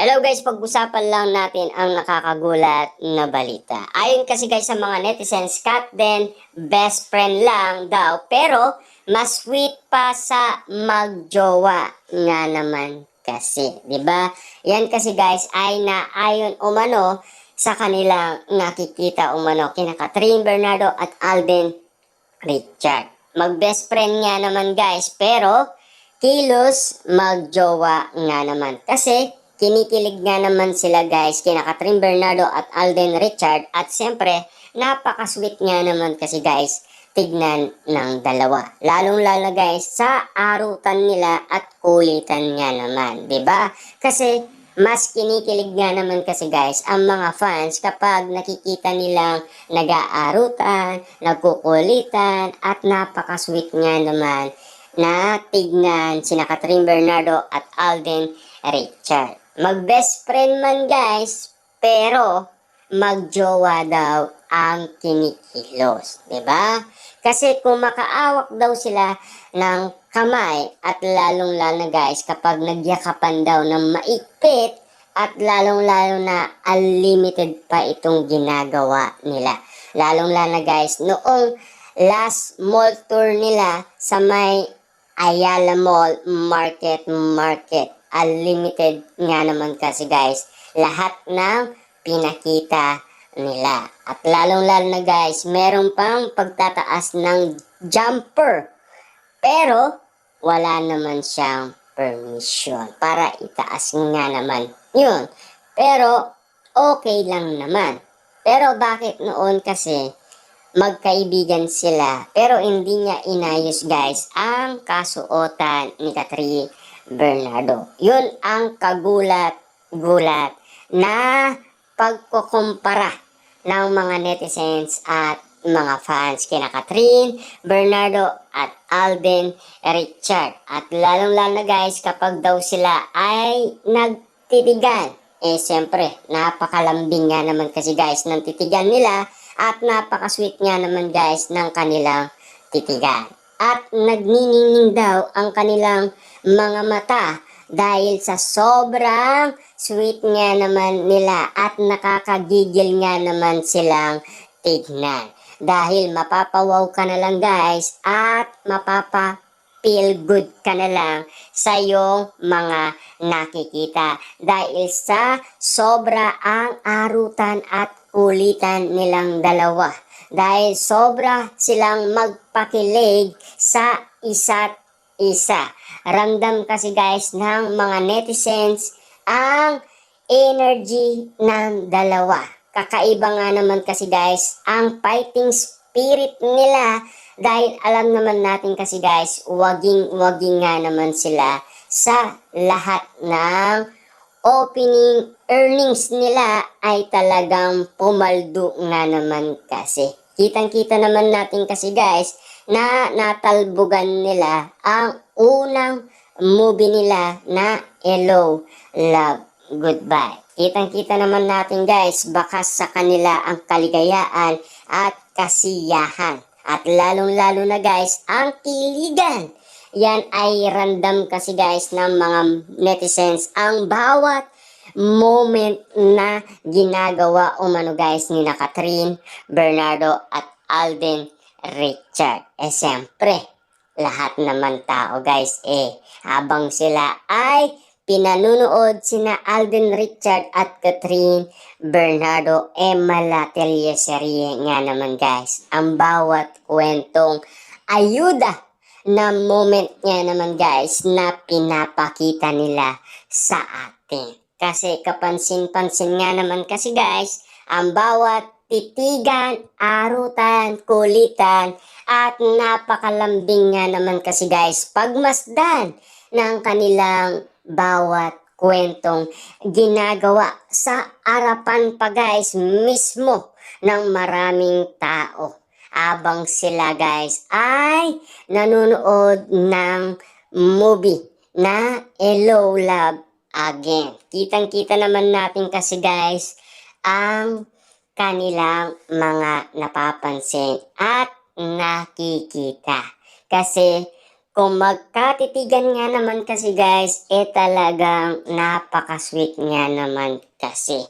Hello guys, pag-usapan lang natin ang nakakagulat na balita. Ayon kasi guys sa mga netizens, Kat din best friend lang daw pero mas sweet pa sa magjowa nga naman kasi, 'di ba? Yan kasi guys ay naayon umano sa kanilang nakikita umano kina Catherine Bernardo at Alden Richard. Mag-best friend nga naman guys pero kilos magjowa nga naman kasi kinikilig nga naman sila guys kina Catherine Bernardo at Alden Richard at siyempre napaka-sweet nga naman kasi guys tignan ng dalawa. Lalong-lalo guys sa arutan nila at kulitan nga naman, 'di ba? Kasi mas kinikilig nga naman kasi guys ang mga fans kapag nakikita nilang nag-aarutan, nagkukulitan at napaka-sweet nga naman na tignan sina Catherine Bernardo at Alden Richard. Mag-best friend man guys, pero magjowa daw ang kinikilos, 'di ba? Kasi kung makaawak daw sila ng kamay at lalong-lalo na guys kapag nagyakapan daw ng maigpit at lalong-lalo na unlimited pa itong ginagawa nila. Lalong-lalo na guys noong last mall tour nila sa may Ayala Mall Market. Unlimited nga naman kasi guys lahat ng pinakita nila. At lalong-lalo na guys, meron pang pagtataas ng jumper. Pero wala naman siyang permission para itaas nga naman yun. Pero okay lang naman. Pero bakit noon kasi magkaibigan sila pero hindi niya inayos guys ang kasuotan ni Catherine Bernardo. Yun ang kagulat-gulat na pagkukumpara ng mga netizens at mga fans kina Catherine Bernardo at Alden Richard. At lalong-lalo na guys kapag daw sila ay nagtitigan. Siyempre, napakalambing nga naman kasi guys ng titigan nila at napaka-sweet nga naman guys ng kanilang titigan. At nagniningning daw ang kanilang mga mata dahil sa sobrang sweet nga naman nila at nakakagigil nga naman silang tignan. Dahil mapapawaw ka na lang guys at feel good ka na lang sa iyong mga nakikita. Dahil sa sobra ang arutan at kulitan nilang dalawa. Dahil sobra silang magpakilig sa isa't isa. Ramdam kasi guys ng mga netizens ang energy ng dalawa. Kakaiba nga naman kasi guys ang fighting spirit nila dahil alam naman natin kasi guys waging nga naman sila sa lahat ng opening earnings nila ay talagang pumaldo nga naman kasi. Kitang-kita naman natin kasi guys na natalbugan nila ang unang movie nila na Hello, Love, Goodbye. Kitang-kita naman natin guys bakas sa kanila ang kaligayaan at kasiyahan. At lalong-lalo na guys ang kiligan. Yan ay random kasi guys ng mga netizens ang bawat moment na ginagawa umano guys ni na Catherine Bernardo at Alden Richard. Siyempre, lahat naman tao guys habang sila ay pinanunood sina Alden Richard at Catherine Bernardo malateryeserye nga naman guys. Ang bawat kwentong ayuda na moment nga naman guys na pinapakita nila sa atin. Kasi kapansin-pansin nga naman kasi guys ang bawat titigan, arutan, kulitan at napakalambing nga naman kasi guys pagmasdan ng kanilang bawat kwentong ginagawa sa harapan pa guys mismo ng maraming tao. Abang sila guys ay nanonood ng movie na Hello, Love, Again. Kitang-kita naman natin kasi guys ang kanilang mga napapansin at nakikita. Kasi kung magkatitigan nga naman kasi guys, talagang napaka-sweet nga naman kasi.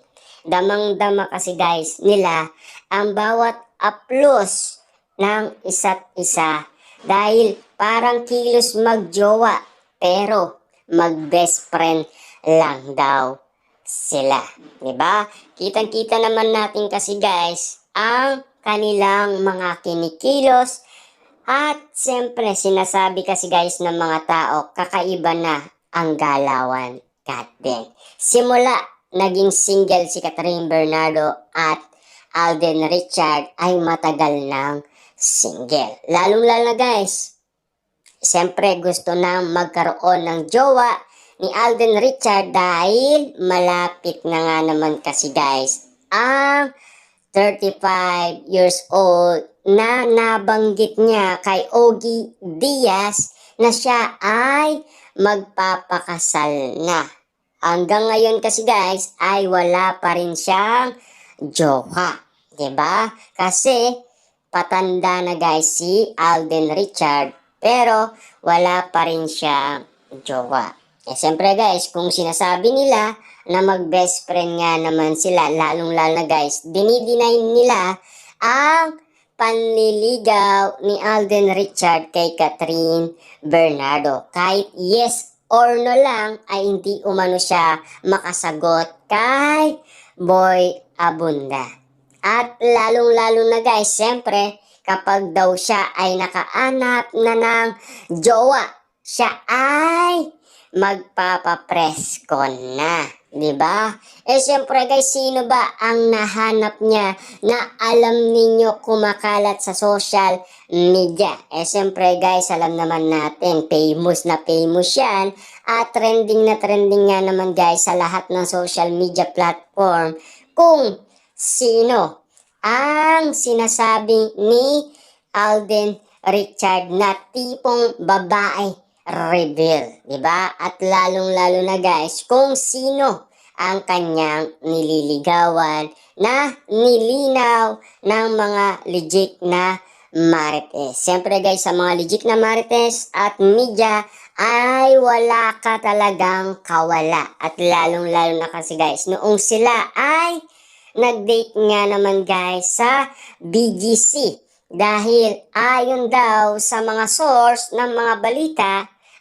Damang-dama kasi guys nila ang bawat aplos ng isa't isa. Dahil parang kilos magjowa, pero mag-best friend lang daw sila. Diba? Kitang-kita naman natin kasi guys, ang kanilang mga kinikilos. At siyempre, sinasabi kasi guys ng mga tao, kakaiba na ang galawan. God damn. Simula, naging single si Catherine Bernardo at Alden Richard ay matagal ng single. Lalong-lalo na guys, siyempre gusto na magkaroon ng jowa ni Alden Richard dahil malapit na nga naman kasi guys ang 35 years old na nabanggit niya kay Ogie Diaz na siya ay magpapakasal na. Hanggang ngayon kasi guys ay wala pa rin siyang jowa. Diba? Kasi patanda na guys si Alden Richard pero wala pa rin siyang jowa. Siyempre guys, kung sinasabi nila na mag-best friend nga naman sila, lalong-lalo na guys, dinideny nila ang panliligaw ni Alden Richard kay Catherine Bernardo. Kahit yes or no lang, ay hindi umano siya makasagot kay Boy Abunda. At lalong-lalo na guys, siyempre, kapag daw siya ay nakaanap na ng jowa, siya ay magpapapreskon na, di ba? Siyempre guys, sino ba ang nahanap niya na alam ninyo kumakalat sa social media? Siyempre guys, alam naman natin, famous na famous yan at trending na trending nga naman guys sa lahat ng social media platform kung sino ang sinasabi ni Alden Richard na tipong babae reveal, di ba? At lalong-lalo na guys, kung sino ang kanyang nililigawan na nilinaw ng mga legit na marites. Siyempre guys, sa mga legit na marites at media ay wala ka talagang kawala. At lalong-lalo na kasi guys, noong sila ay nag-date nga naman guys sa BGC. Dahil ayon daw sa mga source ng mga balita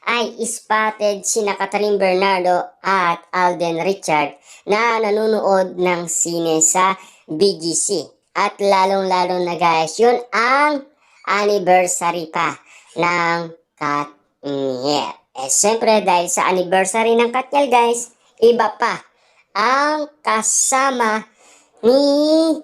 ay spotted sina Catherine Bernardo at Alden Richard na nanonood ng sine sa BGC. At lalong-lalo na guys, yun ang anniversary pa ng Katniel. Siyempre dahil sa anniversary ng Katniel guys, iba pa ang kasama ni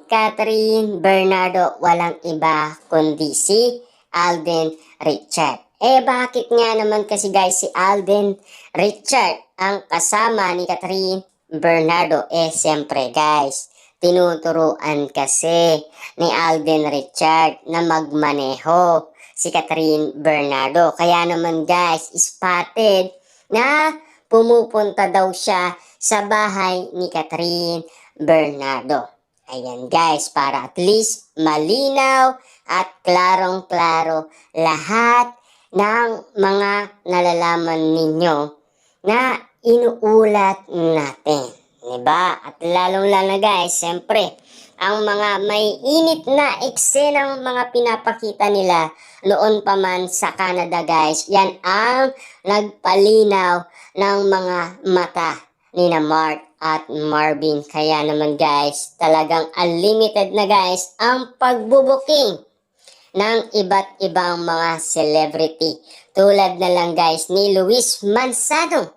Catherine Bernardo, walang iba kundi si Alden Richard. Bakit nga naman kasi guys si Alden Richard ang kasama ni Catherine Bernardo? Siyempre guys, tinuturuan kasi ni Alden Richard na magmaneho si Catherine Bernardo. Kaya naman guys, spotted na pumupunta daw siya sa bahay ni Catherine Bernardo. Ayan guys, para at least malinaw at klarong-klaro lahat ng mga nalalaman ninyo na inuulat natin. Diba? At lalong-lalo na guys, siyempre, ang mga may init na eksenang mga pinapakita nila noon pa man sa Canada guys, yan ang nagpalinaw ng mga mata ni na Mark at Marvin. Kaya naman guys, talagang unlimited na guys ang pagbubuking ng iba't ibang mga celebrity. Tulad na lang guys ni Luis Manzano.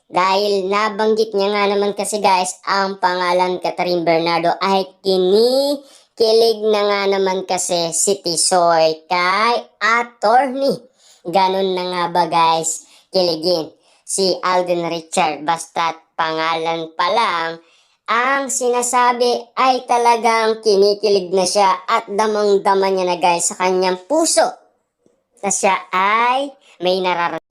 Dahil nabanggit niya nga naman kasi guys, ang pangalan Catherine Bernardo ay kinikilig na nga naman kasi si Tisoy kay attorney. Ganun na nga ba guys, kiligin si Alden Richard basta't pangalan pa lang ang sinasabi ay talagang kinikilig na siya at damang-dama niya na guys sa kanyang puso na siya ay may nararamdaman.